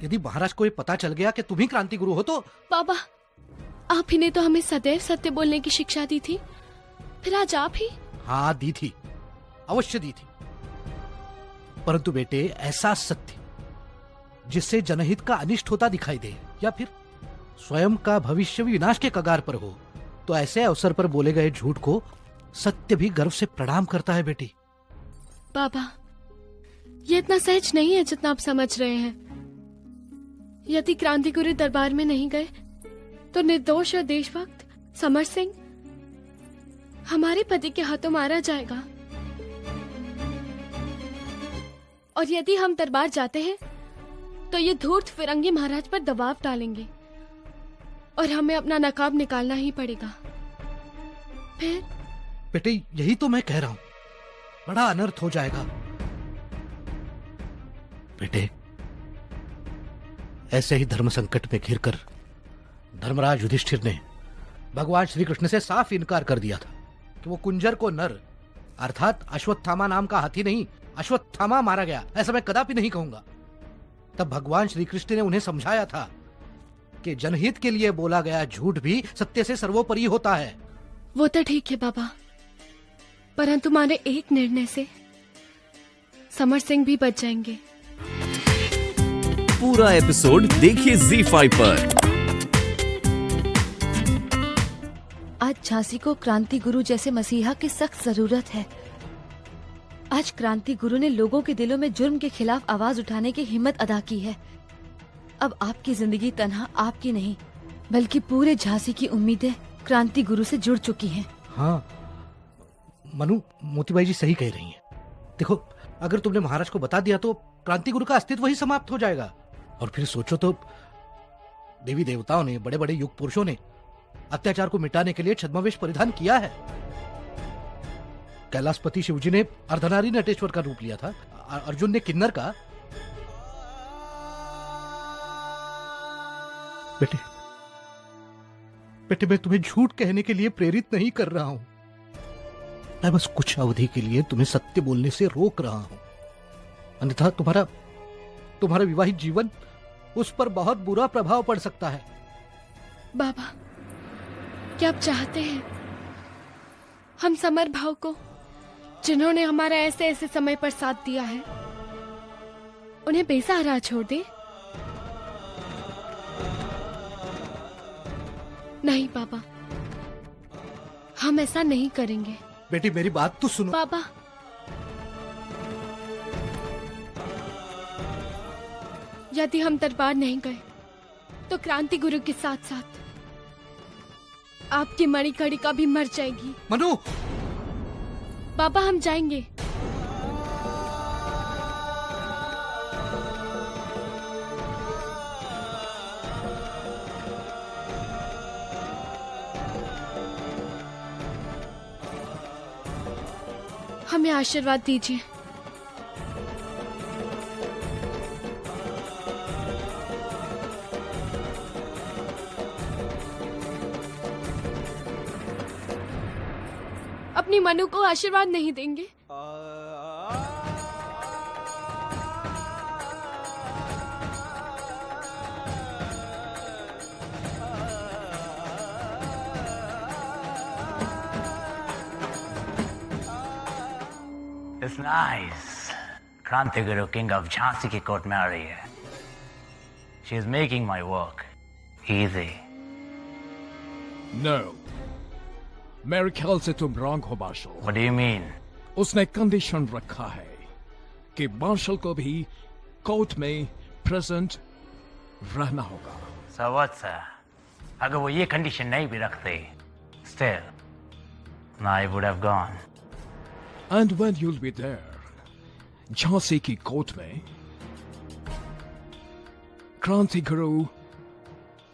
यदि महाराज को ये पता चल गया कि तुम ही क्रांति गुरु हो तो? बाबा, आप ही ने तो हमें सदैव सत्य बोलने की शिक्षा दी थी, फिर आज आप ही? हाँ, दी थी, अवश्य दी थी। परंतु बेटे, ऐसा सत्य जिससे जनहित का अनिष्ट होता दिखाई दे या फिर स्वयं का भविष्य विनाश के कगार पर हो, तो ऐसे अवसर पर बोले गए झूठ को सत्य भी गर्व से प्रणाम करता है बेटी। बाबा, ये इतना सहज नहीं है जितना आप समझ रहे हैं। यदि क्रांति गुरु दरबार में नहीं गए तो निर्दोष और देशभक्त समर सिंह हमारे पति के हाथों मारा जाएगा। और यदि हम दरबार जाते हैं तो ये धूर्त फिरंगी महाराज पर दबाव डालेंगे और हमें अपना नकाब निकालना ही पड़ेगा। फिर बेटे, यही तो मैं कह रहा हूं, बड़ा अनर्थ हो जाएगा। बेटे, ऐसे ही धर्म संकट में घिरकर धर्मराज युधिष्ठिर ने भगवान श्री कृष्ण से साफ इनकार कर दिया था कि वो कुंजर को नर अर्थात अश्वत्थामा नाम का हाथी नहीं, अश्वत्थामा मारा गया, ऐसा मैं कदापि नहीं कहूंगा। तब भगवान श्री कृष्ण ने उन्हें समझाया था कि जनहित के लिए बोला गया झूठ भी सत्य से सर्वोपरि होता है। वो तो ठीक है बाबा, परंतु हमारे एक निर्णय से समर सिंह भी बच जाएंगे। पूरा एपिसोड देखिए ZEE5 पर। आज झांसी को क्रांति गुरु जैसे मसीहा की सख्त जरूरत है। आज क्रांति गुरु ने लोगों के दिलों में जुर्म के खिलाफ आवाज उठाने की हिम्मत अदा की है। अब आपकी जिंदगी तन्हा आपकी नहीं, बल्कि पूरे झांसी की उम्मीदें क्रांति गुरु से जुड़ चुकी हैं। हाँ मनु, मोतीबाई जी सही कह रही हैं। देखो, अगर तुमने महाराज को बता दिया तो क्रांति गुरु का अस्तित्व ही समाप्त हो जाएगा। और फिर सोचो तो, देवी देवताओं ने, बड़े बड़े युग पुरुषों ने अत्याचार को मिटाने के लिए छद्मवेश परिधान किया है। कैलाशपति शिवजी ने अर्धनारी नटेश्वर का रूप लिया था, अर्जुन ने किन्नर का। बेटे, बेटे, मैं तुम्हें झूठ कहने के लिए प्रेरित नहीं कर रहा हूं। मैं बस कुछ अवधि के लिए तुम्हें सत्य बोलने से रोक रहा हूं, अन्यथा तुम्हारा विवाहित जीवन उस पर बहुत बुरा प्रभाव पड़ सकता है। बाबा, क्या आप चाहते हैं हम समर भाव को, जिन्होंने हमारा ऐसे ऐसे समय पर साथ दिया है, उन्हें बेसहारा छोड़ दें? नहीं बाबा, हम ऐसा नहीं करेंगे। बेटी, मेरी बात तो सुनो। बाबा, यदि हम दरबार नहीं गए तो क्रांति गुरु के साथ साथ आपकी मणिकर्णिका भी मर जाएगी। मनु! बाबा, हम जाएंगे। हमें आशीर्वाद दीजिए। अपनी मनु को आशीर्वाद नहीं देंगे? It's nice. क्रांति गुरु किंग ऑफ झांसी की कोर्ट में आ रही है। She is making my work easy. No. मेरे ख्याल से तुम रॉन्ग हो Marshall. What do you mean? उसने कंडीशन रखा है कि मार्शल को भी कोर्ट में प्रेजेंट रहना होगा। So what, sir? अगर वो ये कंडीशन नहीं भी रखते, still, I would have gone. And when you'll be there, Jhansi की कोर्ट में क्रांति गुरु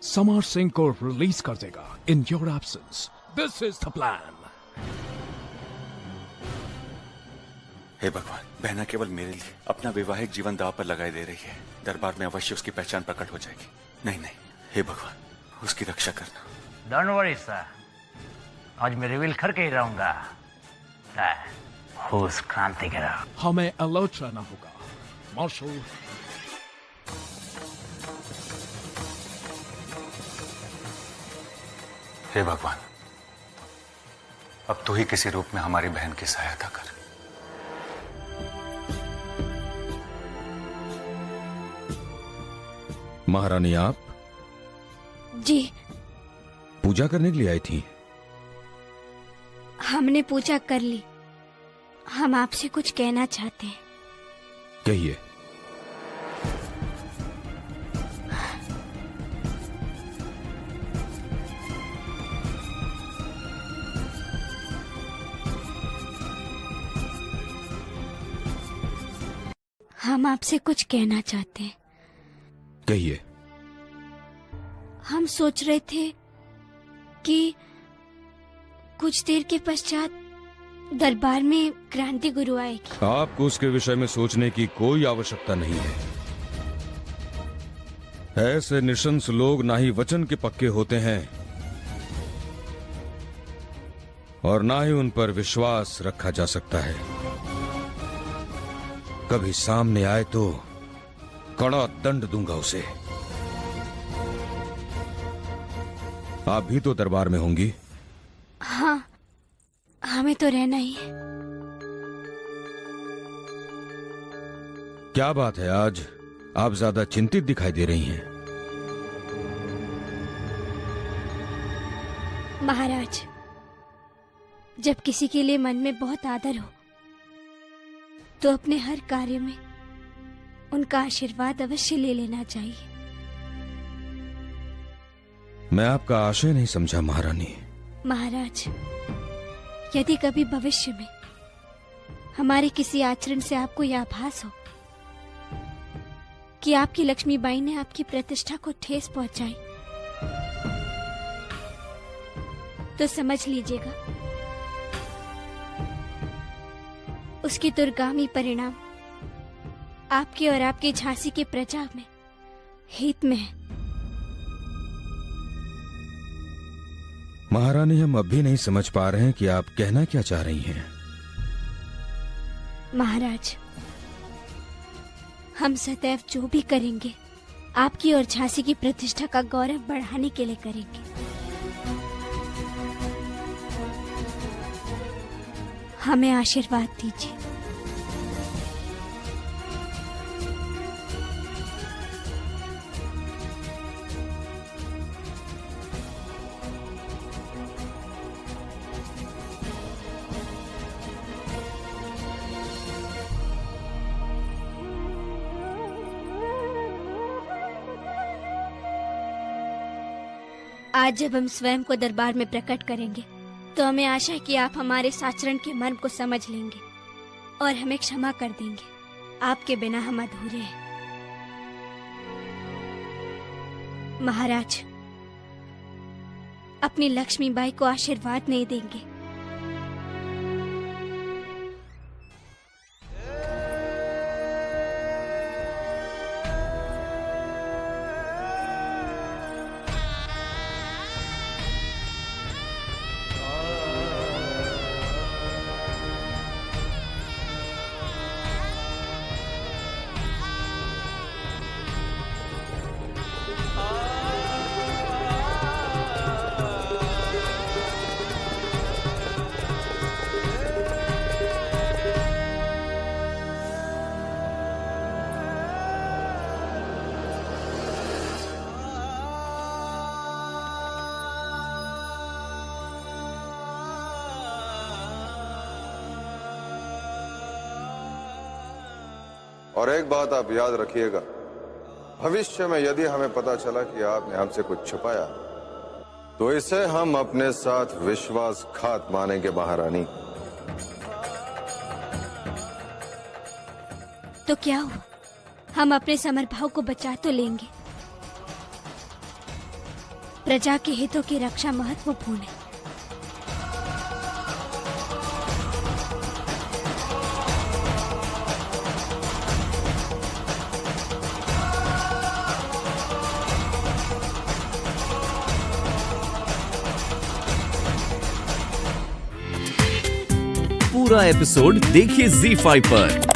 समर सिंह को रिलीज कर देगा in your absence. This is the plan. हे भगवान, बहना केवल मेरे लिए अपना वैवाहिक जीवन दांव पर लगाए दे रही है। दरबार में अवश्य उसकी पहचान प्रकट हो जाएगी। नहीं नहीं, हे भगवान, उसकी रक्षा करना। Don't worry, sir. आज मैं रिवील करके ही रहूंगा। Who's क्रांति गुरु? हमें अलर्ट रहना होगा मार्शल। हे भगवान, अब तू ही किसी रूप में हमारी बहन की सहायता कर। महारानी, आप जी, पूजा करने के लिए आई थी? हमने पूजा कर ली। हम आपसे कुछ कहना चाहते हैं। कहिए। हम आपसे कुछ कहना चाहते हैं। कहिए। हम सोच रहे थे कि कुछ देर के पश्चात दरबार में क्रांति गुरु आएगी। आपको उसके विषय में सोचने की कोई आवश्यकता नहीं है। ऐसे निशंस लोग ना ही वचन के पक्के होते हैं और ना ही उन पर विश्वास रखा जा सकता है। कभी सामने आए तो कड़ा दंड दूंगा उसे। आप भी तो दरबार में होंगी? हाँ, हमें तो रहना ही है। क्या बात है, आज आप ज्यादा चिंतित दिखाई दे रही हैं। महाराज, जब किसी के लिए मन में बहुत आदर हो तो अपने हर कार्य में उनका आशीर्वाद अवश्य ले लेना चाहिए। मैं आपका आशय नहीं समझा महारानी। महाराज, यदि कभी भविष्य में हमारे किसी आचरण से आपको यह आभास हो कि आपकी लक्ष्मीबाई ने आपकी प्रतिष्ठा को ठेस पहुंचाई, तो समझ लीजिएगा उसकी दुर्गामी परिणाम आपके और आपकी झांसी की प्रजा में हित में है। महारानी, हम अब भी नहीं समझ पा रहे हैं कि आप कहना क्या चाह रही हैं। महाराज, हम सदैव जो भी करेंगे आपकी और झांसी की प्रतिष्ठा का गौरव बढ़ाने के लिए करेंगे। हमें आशीर्वाद दीजिए। आज जब हम स्वयं को दरबार में प्रकट करेंगे तो हमें आशा है कि आप हमारे इस आचरण के मर्म को समझ लेंगे और हमें क्षमा कर देंगे। आपके बिना हम अधूरे हैं। महाराज, अपनी लक्ष्मीबाई को आशीर्वाद नहीं देंगे? और एक बात आप याद रखिएगा, भविष्य में यदि हमें पता चला कि आपने हमसे कुछ छुपाया तो इसे हम अपने साथ विश्वासघात मानेंगे महारानी। तो क्या हो, हम अपने समरभाव को बचा तो लेंगे। प्रजा के हितों की रक्षा महत्वपूर्ण है। पूरा एपिसोड देखिए ZEE5 पर।